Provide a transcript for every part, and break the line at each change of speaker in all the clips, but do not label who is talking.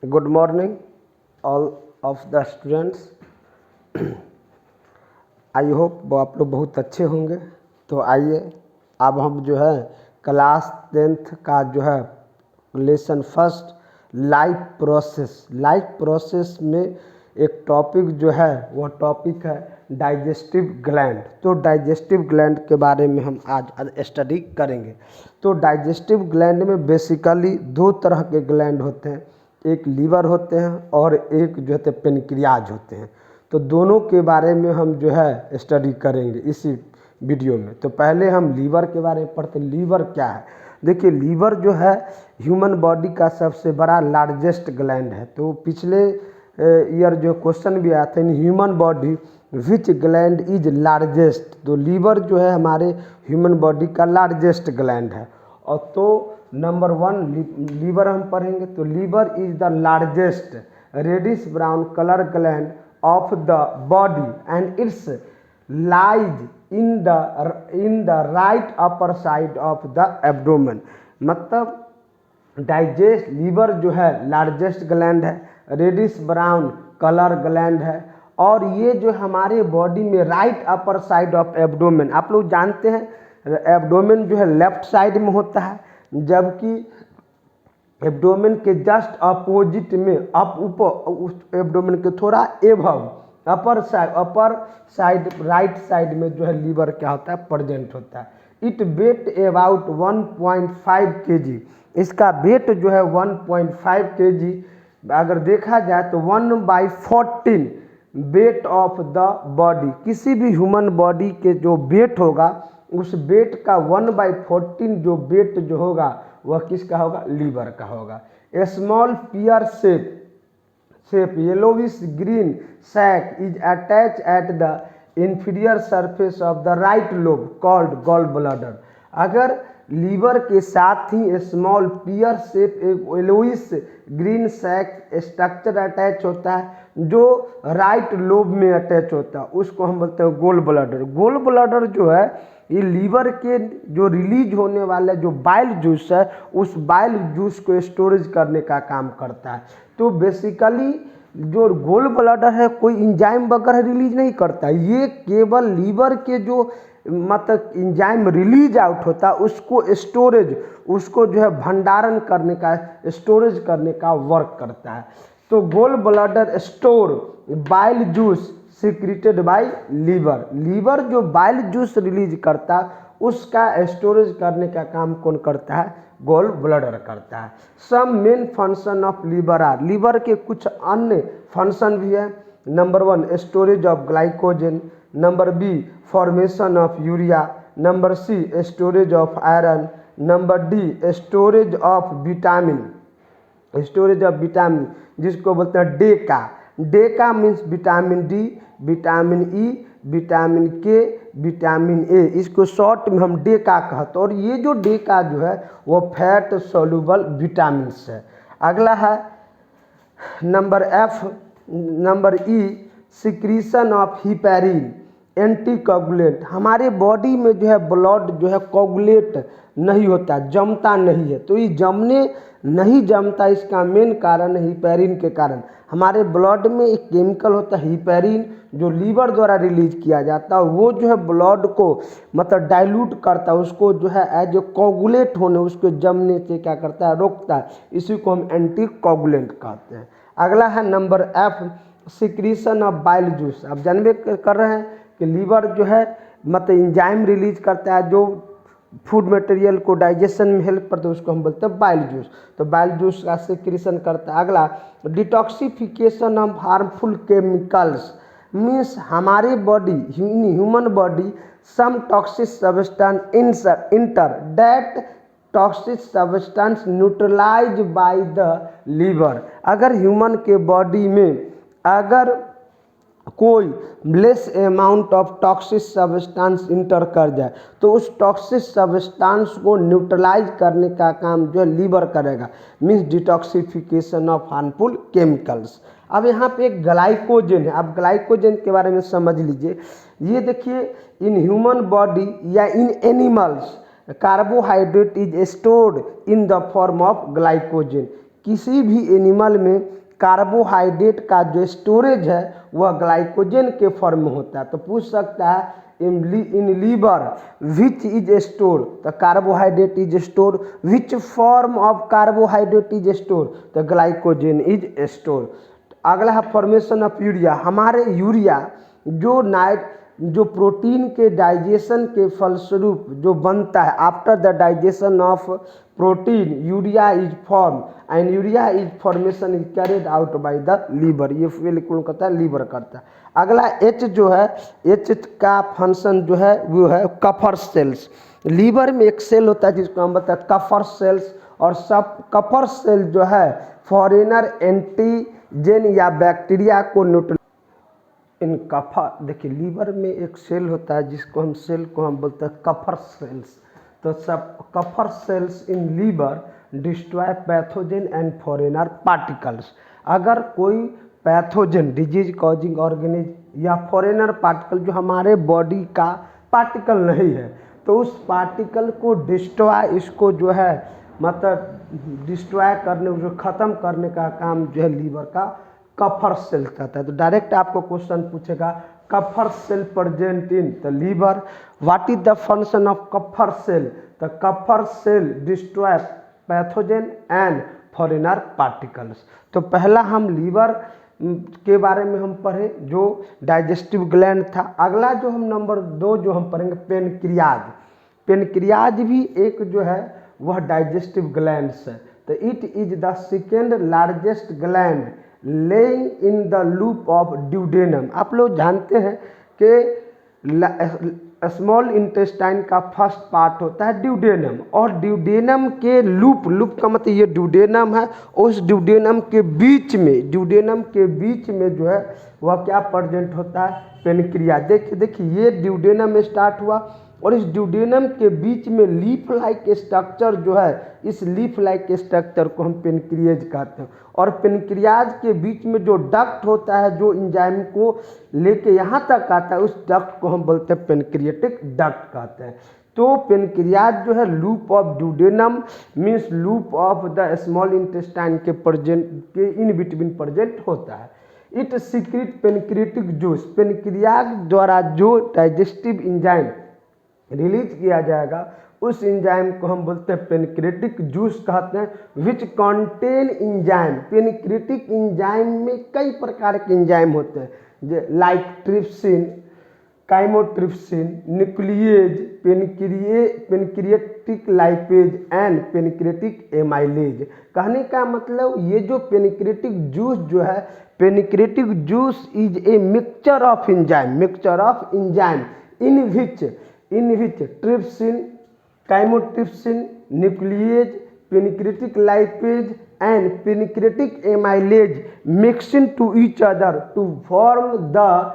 Good morning all of the students. I hope वो आप लोग बहुत अच्छे होंगे। तो आइए अब हम जो है क्लास 10th का जो है लेसन फर्स्ट लाइफ प्रोसेस में एक टॉपिक जो है वह टॉपिक है डाइजेस्टिव ग्लैंड। तो डाइजेस्टिव ग्लैंड के बारे में हम आज स्टडी करेंगे। तो डाइजेस्टिव ग्लैंड में बेसिकली दो तरह के ग्लैंड होते हैं, एक लीवर होते हैं और एक जो है पेनक्रियाज होते हैं। तो दोनों के बारे में हम जो है स्टडी करेंगे इसी वीडियो में। तो पहले हम लीवर के बारे में पढ़ते हैं। लीवर क्या है? देखिए, लीवर जो है ह्यूमन बॉडी का सबसे बड़ा लार्जेस्ट ग्लैंड है। तो पिछले ईयर जो क्वेश्चन भी आया था, in human body which gland is largest. तो लीवर जो है हमारे ह्यूमन बॉडी का लार्जेस्ट ग्लैंड है। और तो नंबर 1 लीवर हम पढ़ेंगे। तो liver is the largest reddish brown colour gland of the body and its lies in the right upper side of the abdomen. मतलब डाइजेस्ट लीवर जो है लार्जेस्ट ग्लैंड है, रेडिश ब्राउन कलर ग्लैंड है, और ये जो हमारे बॉडी में right upper side of abdomen, आप लोग जानते हैं एब्डोमेन जो है लेफ्ट साइड में होता है, जबकि एब्डोमेन के जस्ट अपोजिट में उस एब्डोमेन के थोड़ा above upper side right side में जो है लीवर क्या होता है, प्रेजेंट होता है। It weight about 1.5 kg। इसका वेट जो है 1.5 kg अगर देखा जाए तो 1/14 वेट ऑफ द बॉडी। किसी भी ह्यूमन बॉडी के जो वेट होगा उस वेट का 1/14 जो वेट जो होगा वह किसका होगा? लीवर का होगा। A small pear shape yellowish green sac is attach at the inferior surface of the right lobe called gall bladder. अगर लीवर के साथ ही स्मॉल पियर शेप एक yellowish green sac structure attach होता है जो राइट लोब में attach होता है, उसको हम बोलते हैं गोल ब्लैडर। गोल ब्लैडर जो है ये लीवर के जो रिलीज होने वाला जो बाइल जूस है उस बाइल जूस को स्टोरेज करने का काम करता है। तो बेसिकली जो गोल ब्लैडर है कोई इंजाइम वगैरह रिलीज नहीं करता, ये केवल लीवर के जो मतलब इंजाइम रिलीज आउट होता है उसको स्टोरेज, उसको जो है भंडारण करने का, स्टोरेज करने का वर्क करता है। तो gall bladder store bile juice secreted by liver. Liver जो बाइल जूस रिलीज करता है उसका स्टोरेज करने का काम कौन करता है? गोल ब्लैडर करता है। Some main function of liver are, liver के कुछ अन्य फंक्शन भी है। Number 1 storage of glycogen, number B formation of urea, number C storage of iron, number D storage of vitamin, जिसको बोलते हैं DEKA. DEKA means vitamin D, vitamin E, vitamin K, vitamin A, इसको short में हम डेका कहते हैं। और ये जो डेका जो है वो फैट सोल्यूबल विटामिन है। अगला है number E secretion of heparin anticoagulant. हमारे बॉडी में जो है ब्लड जो है कोगुलेट नहीं होता, जमता नहीं है। तो ये नहीं जमता, इसका मेन कारण है हिपेरिन के कारण। हमारे ब्लड में एक केमिकल होता है हिपेरिन जो लीवर द्वारा रिलीज किया जाता है, वो जो है ब्लड को मतलब डाइल्यूट करता है, उसको जो है एज ए कोगुलेट होने, उसको जमने से क्या करता है? रोकता है। इसी को हम एंटीकोगुलेंट कहते हैं। अगला है number F secretion of bile juice. अब जानबे कर रहे हैं कि लीवर जो है मतलब इंजाइम रिलीज करता है जो फूड मटेरियल को डाइजेशन में हेल्प करता है, उसको हम बोलते हैं बाइल जूस। तो बाइल जूस का सिक्रीशन करता है। अगला detoxification of harmful chemicals means हमारे body human body some toxic substance enter that toxic substance neutralize by the liver. अगर ह्यूमन के बॉडी में अगर कोई less amount of toxic substance enter कर जाए तो उस टॉक्सिक सब्सटेंस को न्यूट्रलाइज करने का काम जो है लीवर करेगा, means detoxification of harmful chemicals. अब यहाँ पे एक ग्लाइकोजन है। अब ग्लाइकोजन के बारे में समझ लीजिए। ये देखिए इन ह्यूमन बॉडी या in animals carbohydrate is stored in the form of glycogen. किसी भी एनिमल में कार्बोहाइड्रेट का जो स्टोरेज है वह ग्लाइकोजन के फॉर्म में होता है। तो पूछ सकता है in liver which is store, तो carbohydrate is store, which form of carbohydrate is store, तो ग्लाइकोजन इज स्टोर। अगला है फॉर्मेशन ऑफ यूरिया। हमारे यूरिया जो प्रोटीन के डाइजेशन के फलस्वरूप जो बनता है, after the digestion of protein urea is form and urea is formation is carried out by the liver. ये फेल कौन करता है? लीवर करता है। अगला एच जो है, एच का फंक्शन जो है वो है कफर सेल्स। लीवर में एक सेल होता है जिसको हम बताते हैं कफर सेल्स, और सब कफर सेल जो है फॉरेनर एंटीजन या बैक्टीरिया को न्यूट्रल इन कफर, देखिए लीवर में एक सेल होता है जिसको हम बोलते हैं कफर सेल्स। तो सब Kupffer cells in liver destroy pathogen and foreigner particles. अगर कोई पैथोजन डिजीज कॉजिंग ऑर्गेनिज्म या फॉरेनर पार्टिकल जो हमारे बॉडी का पार्टिकल नहीं है, तो उस पार्टिकल को डिस्ट्रॉय, इसको जो है मतलब डिस्ट्रॉय करने, उसको ख़त्म करने का काम जो है लीवर का कफर सेल कहता है। तो डायरेक्ट आपको क्वेश्चन पूछेगा Kupffer cell present in the liver, what is the function of Kupffer cell? The Kupffer cell destroy pathogen and foreigner particles. तो पहला हम लीवर के बारे में हम पढ़े जो डाइजेस्टिव ग्लैंड था। अगला जो हम नंबर 2 जो हम पढ़ेंगे पेनक्रियाज। पेनक्रियाज भी एक जो है वह डाइजेस्टिव ग्लैंड्स है। तो it is the second largest gland laying in the loop of duodenum. आप लोग जानते हैं कि स्मॉल इंटेस्टाइन का फर्स्ट पार्ट होता है ड्यूडेनम, और ड्यूडेनम के लूप का मतलब ये ड्यूडेनम है, उस ड्यूडेनम के बीच में जो है वह क्या प्रेजेंट होता है? पेनक्रिया। देखिए ये ड्यूडेनम में स्टार्ट हुआ और इस ड्यूडेनम के बीच में लीफ लाइक स्ट्रक्चर जो है, इस लीफ लाइक स्ट्रक्चर को हम पेनक्रियाज कहते हैं। और पेनक्रियाज के बीच में जो डक्ट होता है जो एंजाइम को लेके यहाँ तक आता है, उस डक्ट को हम बोलते हैं पेनक्रियाटिक डक्ट कहते हैं। तो पेनक्रियाज जो है loop of duodenum means loop of the small intestine के इन बिटवीन प्रेजेंट होता है। It secret pancreatic juice. Pancreas द्वारा जो डाइजेस्टिव एंजाइम रिलीज किया जाएगा उस एंजाइम को हम बोलते हैं पेनक्रियाटिक जूस कहते हैं। Which contain enzyme. Pancreatic enzyme में कई प्रकार के एंजाइम होते हैं like trypsin, chymotrypsin, nuclease, pancreatic lipase and pancreatic amylase. कहने का मतलब ये जो पेनक्रियाटिक जूस जो है, pancreatic juice is a mixture of enzyme in which trypsin, chymotrypsin, nuclease, pancreatic lipase and pancreatic amylase mixing to each other to form the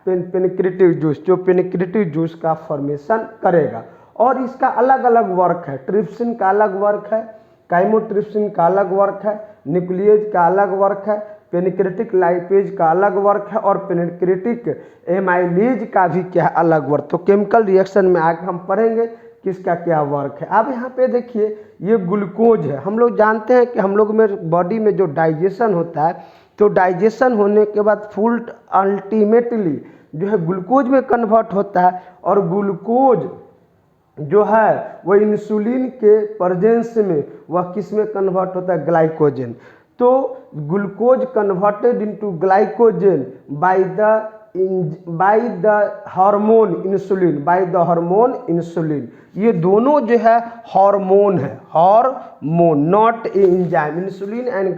pancreatic juice, जो pancreatic juice का formation करेगा। और इसका अलग अलग work है। ट्रिप्सिन का अलग वर्क है, काइमोट्रिप्सिन का अलग वर्क है, न्यूक्लिएज का अलग वर्क है, पेनक्रियाटिक लाइपेज का अलग वर्क है और पेनक्रियाटिक एमाइलेज का भी क्या अलग वर्क। तो केमिकल रिएक्शन में आगे हम पढ़ेंगे किसका क्या वर्क है। अब यहाँ पे देखिए ये ग्लूकोज है। हम लोग जानते हैं कि हम लोग में बॉडी में जो डाइजेशन होता है, तो डाइजेशन होने के बाद फूड अल्टीमेटली जो है ग्लूकोज में कन्वर्ट होता है, और ग्लूकोज जो है वह इंसुलिन के प्रेजेंस में वह किस में कन्वर्ट होता है? ग्लाइकोजन। तो glucose converted into glycogen by the hormone insulin. ये दोनों जो है हार्मोन है, not a enzyme. Insulin and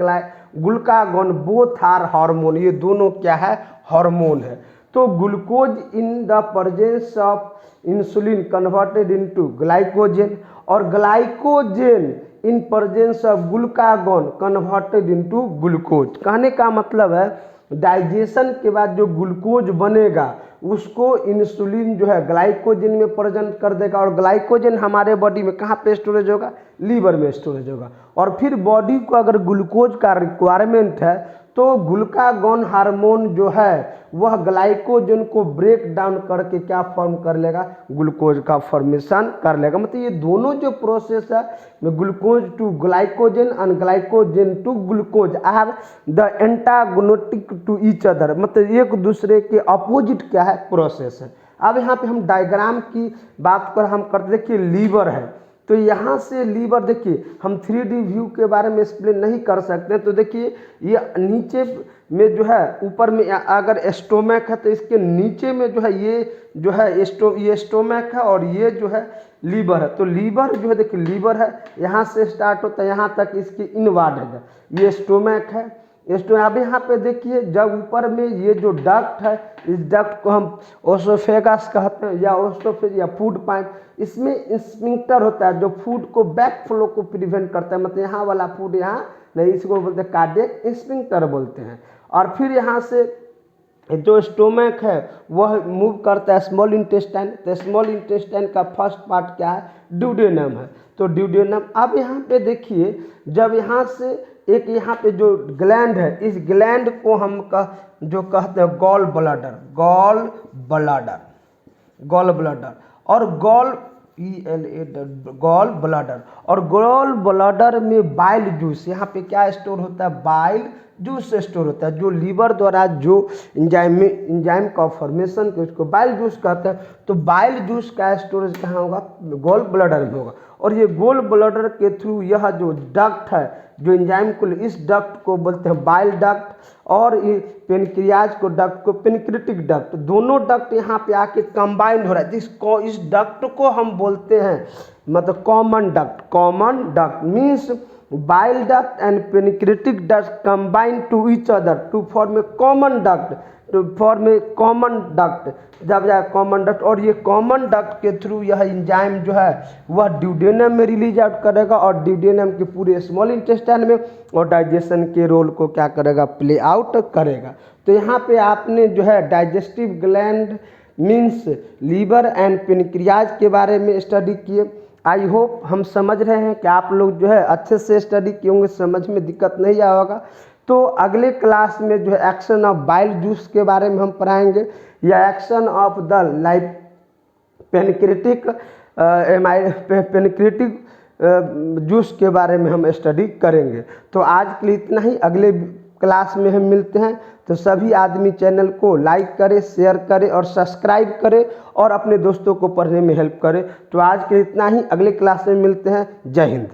glucagon both are hormone. ये दोनों क्या है? हार्मोन है। तो glucose in the presence of insulin converted into glycogen, और glycogen in presence of glucagon converted into glucose. कहने का मतलब है डाइजेशन के बाद जो ग्लूकोज बनेगा उसको इंसुलिन जो है ग्लाइकोजन में प्रेजेंट कर देगा, और ग्लाइकोजन हमारे बॉडी में कहाँ पे स्टोरेज होगा? लीवर में स्टोरेज होगा। और फिर बॉडी को अगर ग्लूकोज का रिक्वायरमेंट है तो ग्लूकागॉन हार्मोन जो है वह ग्लाइकोजन को ब्रेक डाउन करके क्या फॉर्म कर लेगा, ग्लूकोज का फॉर्मेशन कर लेगा। मतलब ये दोनों जो प्रोसेस है glucose to glycogen and glycogen to glucose are the antagonistic to each other, मतलब एक दूसरे के अपोजिट क्या है प्रोसेस है। अब यहाँ पे हम डायग्राम की बात कर हम करते, देखिए लीवर है, तो यहाँ से लीवर देखिए हम 3D व्यू के बारे में एक्सप्लेन नहीं कर सकते। तो देखिए ये नीचे में जो है, ऊपर में अगर स्टोमक है तो इसके नीचे में जो है ये जो है ये स्टोमक है और ये जो है लीवर है। तो लीवर जो है देखिए लीवर है, यहाँ से स्टार्ट होता है यहाँ तक इसकी इनवर्ड है, ये स्टोमक है। अब यहाँ पे देखिए जब ऊपर में ये जो डक्ट है, इस डक्ट को हम ओसोफेगस कहते हैं या ओसोफेज या फूड पाइप, इसमें स्फिंक्टर होता है जो फूड को बैक फ्लो को प्रिवेंट करता है, मतलब यहाँ वाला फूड यहाँ नहीं, इसको बोलते हैं कार्डियक स्फिंक्टर बोलते हैं। और फिर यहाँ से जो स्टोमक है वह मूव करता है स्मॉल इंटेस्टाइन, तो स्मॉल इंटेस्टाइन का फर्स्ट पार्ट क्या है, ड्यूडेनम है। तो ड्यूडेनम, अब यहाँ पे देखिए जब यहाँ से एक यहाँ पे जो ग्लैंड है, इस ग्लैंड को हम जो कहते हैं गॉल ब्लैडर, गॉल ब्लैडर और गॉल गॉल ब्लैडर, और गॉल ब्लैडर में बाइल जूस, यहाँ पे क्या स्टोर होता है, बाइल जूस स्टोर होता है, जो लीवर द्वारा जो इंजाइम का फॉर्मेशन के उसको बाइल जूस कहते हैं। तो बाइल जूस का स्टोरेज कहाँ होगा, गॉल ब्लैडर में होगा। और ये गॉल ब्लैडर के थ्रू यह जो डक्ट है जो इंजाइम को, इस डक्ट को बोलते हैं बाइल डक्ट, और पेनक्रियाज को डक्ट को पेनक्रिटिक डक्ट, दोनों डक्ट यहाँ पे आके कंबाइंड हो रहा है। इस डक्ट को हम बोलते हैं मतलब common duct means bile duct and pancreatic duct combine to each other to form a common duct, जब जाए कॉमन डक्ट, और ये कॉमन डक्ट के थ्रू यह इंजाइम जो है वह ड्यूडेनम में रिलीज आउट करेगा और ड्यूडेनम के पूरे स्मॉल इंटेस्टाइन में और डाइजेशन के रोल को क्या करेगा, प्ले आउट करेगा। तो यहाँ पे आपने जो है digestive gland means liver and pancreas के बारे में स्टडी किए। आई होप हम समझ रहे हैं कि आप लोग जो है अच्छे से स्टडी किए होंगे, समझ में दिक्कत नहीं आया होगा। तो अगले क्लास में जो है एक्शन ऑफ बाइल जूस के बारे में हम पढ़ाएंगे, या action of the life pancreatic juice के बारे में हम स्टडी करेंगे। तो आज के लिए इतना ही, अगले क्लास में हम मिलते हैं। तो सभी आदमी चैनल को लाइक करें, शेयर करें और सब्सक्राइब करें और अपने दोस्तों को पढ़ने में हेल्प करें। तो आज के लिए इतना ही, अगले क्लास में मिलते हैं। जय हिंद।